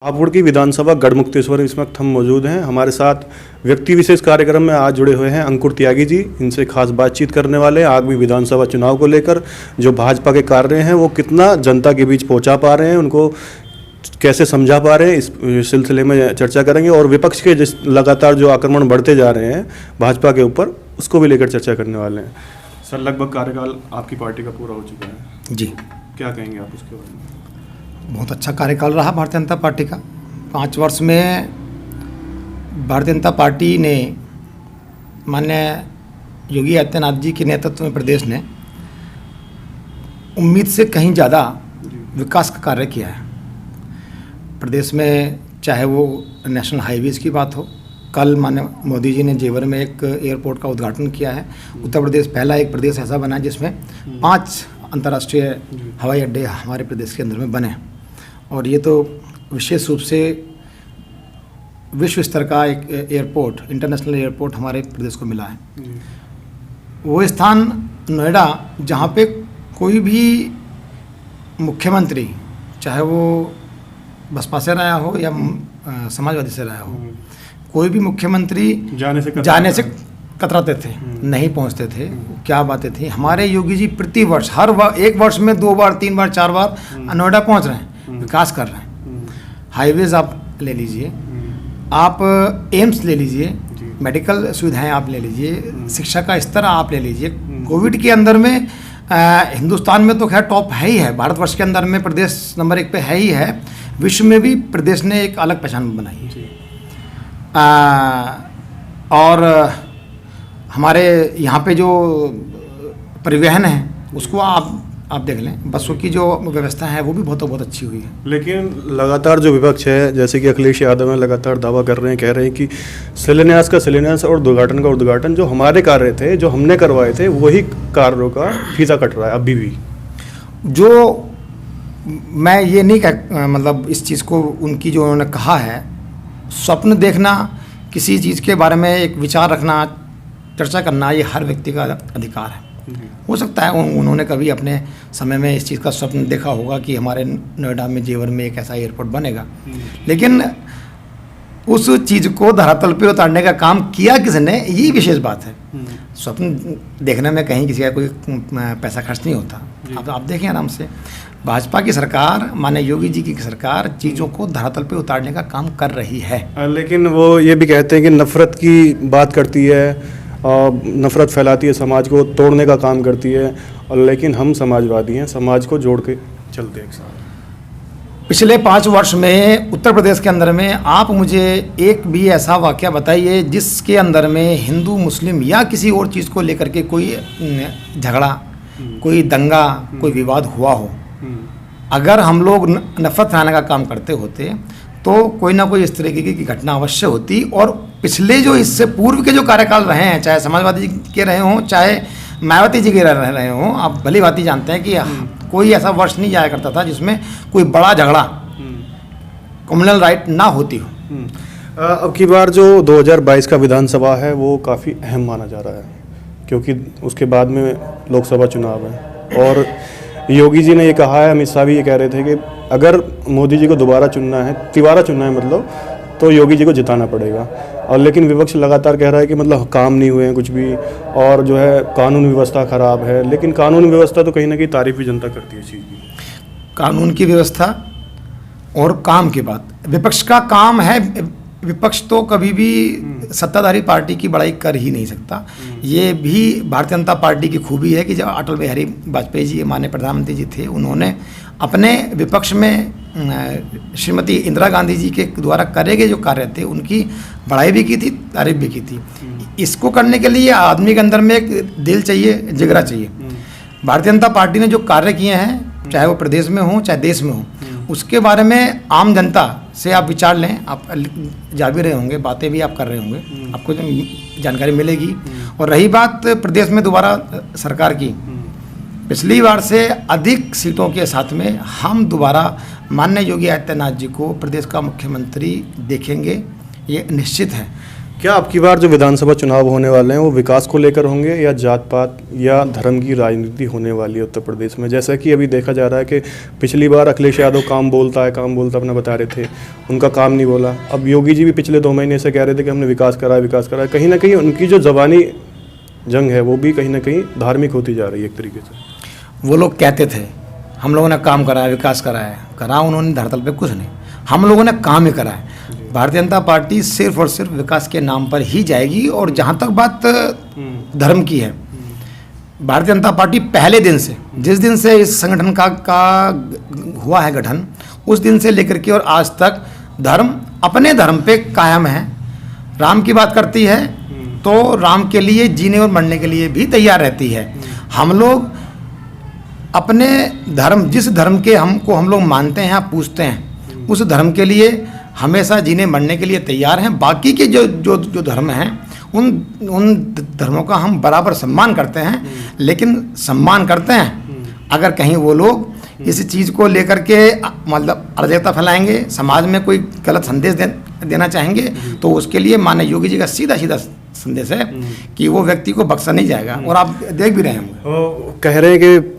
हापुड़ की विधानसभा गढ़मुक्तेश्वर इस वक्त हम मौजूद हैं। हमारे साथ व्यक्ति विशेष कार्यक्रम में आज जुड़े हुए हैं अंकुर त्यागी जी। इनसे खास बातचीत करने वाले हैं आगामी विधानसभा चुनाव को लेकर जो भाजपा के कार्य हैं वो कितना जनता के बीच पहुंचा पा रहे हैं, उनको कैसे समझा पा रहे हैं, इस सिलसिले में चर्चा करेंगे। और विपक्ष के जिस लगातार जो आक्रमण बढ़ते जा रहे हैं भाजपा के ऊपर, उसको भी लेकर चर्चा करने वाले हैं। सर, लगभग कार्यकाल आपकी पार्टी का पूरा हो चुका है जी, क्या कहेंगे आप उसके बारे में? बहुत अच्छा कार्यकाल रहा भारतीय जनता पार्टी का। 5 वर्ष में भारतीय जनता पार्टी ने माननीय योगी आदित्यनाथ जी के नेतृत्व में प्रदेश ने उम्मीद से कहीं ज़्यादा विकास का कार्य किया है। प्रदेश में चाहे वो नेशनल हाईवेज़ की बात हो, कल माननीय मोदी जी ने जेवर में एक एयरपोर्ट का उद्घाटन किया है। उत्तर प्रदेश पहला एक प्रदेश ऐसा बना जिसमें 5 अंतर्राष्ट्रीय हवाई अड्डे हमारे प्रदेश के अंदर में बने, और ये तो विशेष रूप से विश्व स्तर का एक एयरपोर्ट, इंटरनेशनल एयरपोर्ट हमारे प्रदेश को मिला है। वो स्थान नोएडा जहाँ पे कोई भी मुख्यमंत्री, चाहे वो बसपा से रहा हो या समाजवादी से रहा हो, कोई भी मुख्यमंत्री जाने से कतराते थे, नहीं पहुंचते थे। क्या बातें थी। हमारे योगी जी प्रति वर्ष एक वर्ष में 2 बार 3 बार 4 बार नोएडा पहुंच रहे हैं, विकास कर रहे हैं। हाईवेज आप ले लीजिए, आप एम्स ले लीजिए, मेडिकल सुविधाएं आप ले लीजिए, शिक्षा का स्तर आप ले लीजिए। कोविड के अंदर में हिंदुस्तान में तो खैर टॉप है ही है, भारतवर्ष के अंदर में प्रदेश नंबर 1 पे है ही है, विश्व में भी प्रदेश ने एक अलग पहचान बनाई है। और हमारे यहाँ पे जो परिवहन है उसको आप देख लें, बसों की जो व्यवस्था है वो भी बहुत अच्छी हुई है। लेकिन लगातार जो विपक्ष है, जैसे कि अखिलेश यादव है, लगातार दावा कर रहे हैं, कह रहे हैं कि शिलान्यास का शिलान्यास और उद्घाटन का उद्घाटन, जो हमारे कार्य थे, जो हमने करवाए थे, वही कार्यों का फीता कट रहा है अभी भी। जो मैं ये नहीं कह, मतलब इस चीज़ को उनकी जो उन्होंने कहा है, स्वप्न देखना, किसी चीज़ के बारे में एक विचार रखना, चर्चा करना, ये हर व्यक्ति का अधिकार है। हो सकता है उन्होंने कभी अपने समय में इस चीज़ का स्वप्न देखा होगा कि हमारे नोएडा में, जेवर में एक ऐसा एयरपोर्ट बनेगा, लेकिन उस चीज़ को धरातल पे उतारने का काम किया किसने, ये विशेष बात है। स्वप्न देखने में कहीं किसी का कोई पैसा खर्च नहीं होता। आप देखें आराम से, भाजपा की सरकार, माननीय योगी जी की सरकार चीज़ों को धरातल पे उतारने का काम कर रही है। लेकिन वो ये भी कहते हैं कि नफरत की बात करती है, नफरत फैलाती है, समाज को तोड़ने का काम करती है। और लेकिन हम समाजवादी हैं, समाज को जोड़ के चलते हैं एक साथ। पिछले 5 वर्ष में उत्तर प्रदेश के अंदर में आप मुझे एक भी ऐसा वाक़या बताइए जिसके अंदर में हिंदू मुस्लिम या किसी और चीज़ को लेकर के कोई झगड़ा, कोई दंगा, कोई विवाद हुआ हो। अगर हम लोग नफरत फैलाने का काम करते होते तो कोई ना कोई इस तरीके की घटना अवश्य होती। और पिछले जो इससे पूर्व के जो कार्यकाल रहे हैं, चाहे समाजवादी जी के रहे हों, चाहे मायावती जी के रहे हों, आप भली भांति जानते हैं कि कोई ऐसा वर्ष नहीं जाया करता था जिसमें कोई बड़ा झगड़ा, कम्युनल राइट ना होती हो। अब की बार जो 2022 का विधानसभा है वो काफ़ी अहम माना जा रहा है, क्योंकि उसके बाद में लोकसभा चुनाव है। और योगी जी ने ये कहा है, अमित शाह भी ये कह रहे थे कि अगर मोदी जी को दोबारा चुनना है, तिबारा चुनना है मतलब, तो योगी जी को जिताना पड़ेगा। और लेकिन विपक्ष लगातार कह रहा है कि मतलब काम नहीं हुए हैं कुछ भी, और जो है कानून व्यवस्था ख़राब है। लेकिन कानून व्यवस्था तो कहीं ना कहीं तारीफ भी जनता करती है इस चीज़ की। कानून की व्यवस्था और काम की बात विपक्ष का काम है। विपक्ष तो कभी भी सत्ताधारी पार्टी की बड़ाई कर ही नहीं सकता। ये भी भारतीय जनता पार्टी की खूबी है कि जब अटल बिहारी वाजपेयी जी माननीय प्रधानमंत्री जी थे, उन्होंने अपने विपक्ष में श्रीमती इंदिरा गांधी जी के द्वारा करे गए जो कार्य थे उनकी बड़ाई भी की थी, तारीफ भी की थी। इसको करने के लिए आदमी के अंदर में एक दिल चाहिए, जिगरा चाहिए। भारतीय जनता पार्टी ने जो कार्य किए हैं, चाहे वो प्रदेश में हो चाहे देश में हो, उसके बारे में आम जनता से आप विचार लें। आप जा भी रहे होंगे, बातें भी आप कर रहे होंगे, आपको जानकारी मिलेगी। और रही बात प्रदेश में दोबारा सरकार की, पिछली बार से अधिक सीटों के साथ में हम दोबारा माननीय योगी आदित्यनाथ जी को प्रदेश का मुख्यमंत्री देखेंगे, ये निश्चित है। क्या अब की बार जो विधानसभा चुनाव होने वाले हैं वो विकास को लेकर होंगे या जात पात या धर्म की राजनीति होने वाली है उत्तर प्रदेश में? जैसा कि अभी देखा जा रहा है कि पिछली बार अखिलेश यादव काम बोलता अपना बता रहे थे, उनका काम नहीं बोला। अब योगी जी भी पिछले 2 महीने से कह रहे थे कि हमने विकास करा है। कहीं ना कहीं उनकी जो ज़बानी जंग है वो भी कहीं ना कहीं धार्मिक होती जा रही है एक तरीके से। वो लोग कहते थे हम लोगों ने काम करा है, विकास करा उन्होंने धरातल पे कुछ नहीं, हम लोगों ने काम ही करा है। भारतीय जनता पार्टी सिर्फ और सिर्फ विकास के नाम पर ही जाएगी। और जहाँ तक बात धर्म की है, भारतीय जनता पार्टी पहले दिन से, जिस दिन से इस संगठन का हुआ है गठन, उस दिन से लेकर के और आज तक अपने धर्म पे कायम है। राम की बात करती है तो राम के लिए जीने और मरने के लिए भी तैयार रहती है। हम लोग अपने धर्म, जिस धर्म के हम लोग मानते हैं, पूछते हैं, उस धर्म के लिए हमेशा जीने मरने के लिए तैयार हैं। बाकी के जो धर्म हैं उन धर्मों का हम बराबर सम्मान करते हैं, लेकिन सम्मान करते हैं अगर कहीं वो लोग इस चीज़ को लेकर के मतलब अराजकता फैलाएंगे, समाज में कोई गलत संदेश देना चाहेंगे, तो उसके लिए माननीय योगी जी का सीधा संदेश है कि वो व्यक्ति को बख्शा नहीं जाएगा। और आप देख भी रहे होंगे, कह रहे हैं कि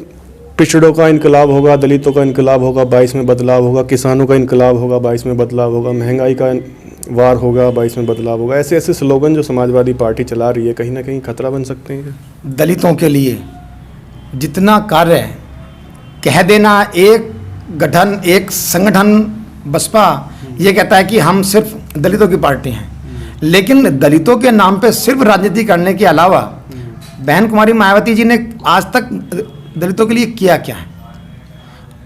पिछड़ों का इनकलाब होगा, दलितों का इनकलाब होगा, 22 में बदलाव होगा, किसानों का इनकलाब होगा, 22 में बदलाव होगा, महंगाई का वार होगा, 22 में बदलाव होगा। ऐसे स्लोगन जो समाजवादी पार्टी चला रही है कहीं ना कहीं खतरा बन सकते हैं। दलितों के लिए जितना कार्य कह देना, एक संगठन बसपा ये कहता है कि हम सिर्फ दलितों की पार्टी हैं, लेकिन दलितों के नाम पे सिर्फ राजनीति करने के अलावा बहन कुमारी मायावती जी ने आज तक दलितों के लिए किया क्या है?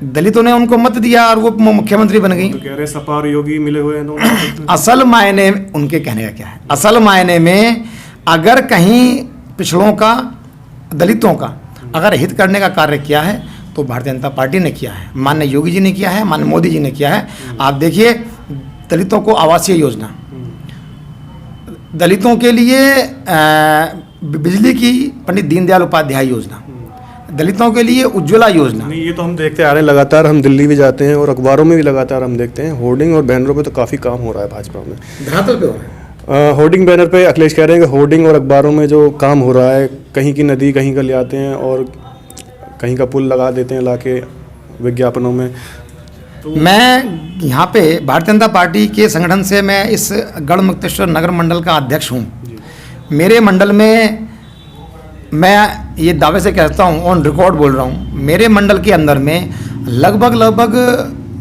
दलितों ने उनको मत दिया और वो मुख्यमंत्री बन गई। तो कह रहे सपा और योगी मिले हुए हैं दोनों। असल मायने उनके कहने का क्या है? असल मायने में अगर कहीं पिछड़ों का, दलितों का अगर हित करने का कार्य किया है तो भारतीय जनता पार्टी ने किया है, माननीय योगी जी ने किया है, माननीय मोदी जी ने किया है। आप देखिए दलितों को आवासीय योजना, दलितों के लिए बिजली की पंडित दीनदयाल उपाध्याय योजना, दलितों के लिए उज्ज्वला योजना। नहीं, ये तो हम देखते आ रहे हैं लगातार, हम दिल्ली भी जाते हैं और अखबारों में भी लगातार हम देखते हैं होर्डिंग और बैनरों पे तो काफ़ी काम हो रहा है भाजपा में। धरातल पे हो रहा है होर्डिंग बैनर पे अखिलेश कह रहे हैं कि होर्डिंग और अखबारों में जो काम हो रहा है, कहीं की नदी कहीं का ले आते हैं और कहीं का पुल लगा देते हैं लाके विज्ञापनों में। तो मैं यहाँ पे भारतीय जनता पार्टी के संगठन से मैं इस गढ़मुक्तेश्वर नगर मंडल का अध्यक्ष हूँ। मेरे मंडल में मैं ये दावे से कहता हूँ, ऑन रिकॉर्ड बोल रहा हूँ, मेरे मंडल के अंदर में लगभग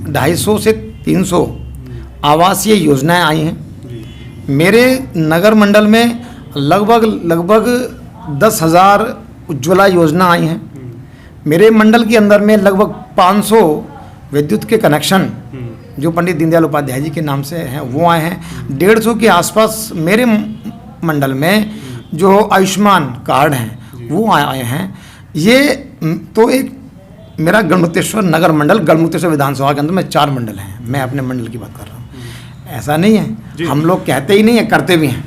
250 से 300 आवासीय योजनाएं आई हैं। मेरे नगर मंडल में लगभग 10,000 उज्ज्वला योजना आई हैं। मेरे मंडल के अंदर में लगभग 500 विद्युत के कनेक्शन जो पंडित दीनदयाल उपाध्याय जी के नाम से हैं वो आए हैं। 150 के आसपास मेरे मंडल में जो आयुष्मान कार्ड हैं वो आए हैं। ये तो एक मेरा गढ़मुक्तेश्वर नगर मंडल, गढ़मुक्तेश्वर विधानसभा के अंदर में 4 मंडल हैं। मैं अपने मंडल की बात कर रहा हूँ, ऐसा नहीं है, हम लोग कहते ही नहीं है, करते भी हैं।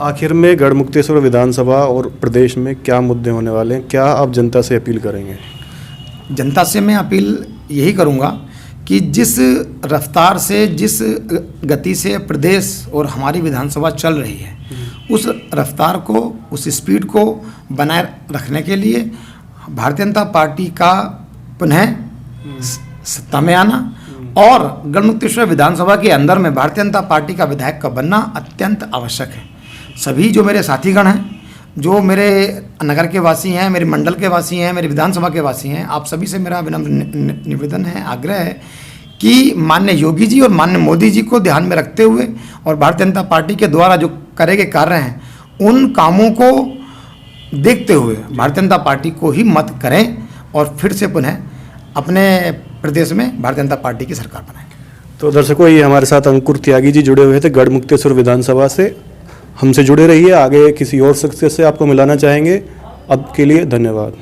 आखिर में गढ़मुक्तेश्वर विधानसभा और प्रदेश में क्या मुद्दे होने वाले हैं, क्या आप जनता से अपील करेंगे? जनता से मैं अपील यही करूँगा कि जिस रफ्तार से, जिस गति से प्रदेश और हमारी विधानसभा चल रही है, उस रफ्तार को, उस स्पीड को बनाए रखने के लिए भारतीय जनता पार्टी का पुनः सत्ता में आना और गढ़मुक्तेश्वर विधानसभा के अंदर में भारतीय जनता पार्टी का विधायक का बनना अत्यंत आवश्यक है। सभी जो मेरे साथीगण हैं, जो मेरे नगर के वासी हैं, मेरे मंडल के वासी हैं, मेरे विधानसभा के वासी हैं, आप सभी से मेरा विनम्र निवेदन है, आग्रह है कि माननीय योगी जी और माननीय मोदी जी को ध्यान में रखते हुए और भारतीय जनता पार्टी के द्वारा जो करे गए कार्य हैं उन कामों को देखते हुए भारतीय जनता पार्टी को ही मत करें और फिर से पुनः अपने प्रदेश में भारतीय जनता पार्टी की सरकार बनाएं। तो दर्शकों, ये हमारे साथ अंकुर त्यागी जी जुड़े हुए थे गढ़मुक्तेश्वर विधानसभा से। हमसे जुड़े रहिए, आगे किसी और शख्सियत से आपको मिलाना चाहेंगे। अब के लिए धन्यवाद।